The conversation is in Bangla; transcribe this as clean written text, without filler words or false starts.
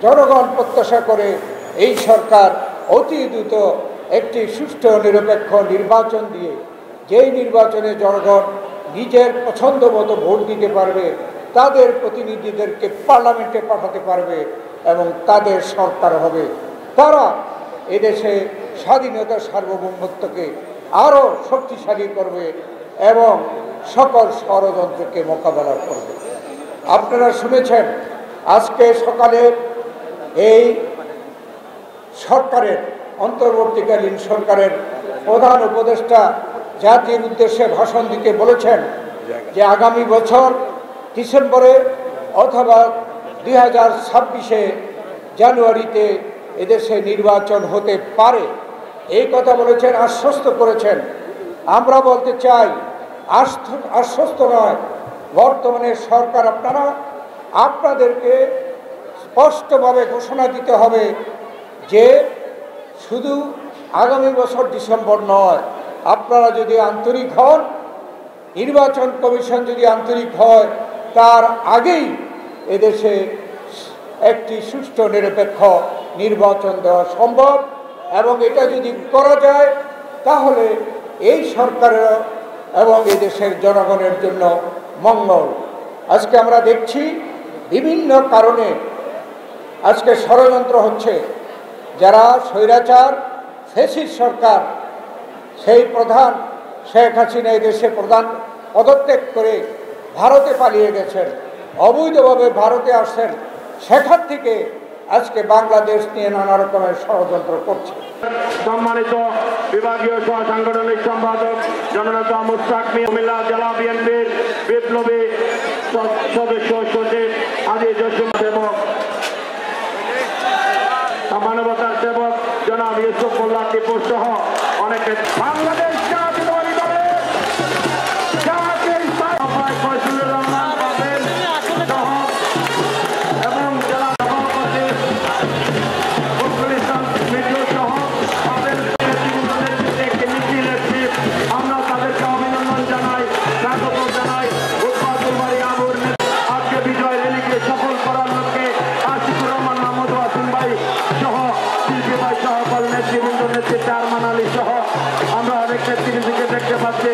জনগণ প্রত্যাশা করে এই সরকার অতি দ্রুত একটি সুষ্ঠু নিরপেক্ষ নির্বাচন দিয়ে, যেই নির্বাচনে জনগণ নিজের পছন্দ মতো ভোট দিতে পারবে, তাদের প্রতিনিধিদেরকে পার্লামেন্টে পাঠাতে পারবে এবং তাদের সরকার হবে। তারা এদেশে স্বাধীনতা সার্বভৌমত্বকে আরও শক্তিশালী করবে এবং সকল ষড়যন্ত্রকে মোকাবেলা করবে। আপনারা শুনেছেন আজকে সকালে এই সরকারের অন্তর্বর্তীকালীন সরকারের প্রধান উপদেষ্টা জাতির উদ্দেশ্যে ভাষণ দিতে বলেছেন যে আগামী বছর ডিসেম্বরে অথবা 2026-এ জানুয়ারিতে এদেশে নির্বাচন হতে পারে, এই কথা বলেছেন, আশ্বস্ত করেছেন। আমরা বলতে চাই আশ্বস্ত নয়, বর্তমানে সরকার আপনাদেরকে স্পষ্টভাবে ঘোষণা দিতে হবে যে শুধু আগামী বছর ডিসেম্বর নয়, আপনারা যদি আন্তরিক হন, নির্বাচন কমিশন যদি আন্তরিক হয়, তার আগেই এদেশে একটি সুষ্ঠু নিরপেক্ষ নির্বাচন দেওয়া সম্ভব। এবং এটা যদি করা যায় তাহলে এই সরকারের এবং এদেশের জনগণের জন্য মঙ্গল। আজকে আমরা দেখছি বিভিন্ন কারণে আজকে ষড়যন্ত্র হচ্ছে। যারা স্বৈরাচার ফ্যাসিস্ট সরকার, সেই প্রধান শেখ হাসিনা এদেশে প্রধান পদত্যাগ করে ভারতে পালিয়ে গেছেন, অবৈধভাবে ভারতে আসছেন, সেখান থেকে আজকে বাংলাদেশ নিয়ে নানা রকমের ষড়যন্ত্র করছে। সম্মানিত বিভাগীয় সহ সাংগঠনিক সম্পাদক জননেতা মুশতাক মিয়া, কুমিল্লা জেলা বিএনপির বিপ্লবী সদস্য সচিব আদি জসিম সেবক, মানবতার সেবক জনাব ইউসুফ মোল্লা টিপু সহ অনেকে বাংলাদেশ জাতীয়তাবাদী দলের ফয়জুল্লাহ রহমান পাবেন সহ এবং জেলা সভাপতি ফখরুল ইসলাম মিঠু সহ তাদের নেতৃত্বে একটি মিছিল এসেছে। আমরা তাদেরকে অভিনন্দন জানাই, স্বাগত জানাই। উৎপাদন বাড়ি আবুর আজকে বিজয় রেলিকে সফল করার লক্ষ্যে আশিকুর রহমান মাহমুদ ওয়াসিম ভাই সহ শিল্পী ভাই সহ নেতৃবৃন্দ নেতৃত্বে আরমান আলী সহ আমরা অনেক নেতৃবৃন্দকে দেখতে পাচ্ছি।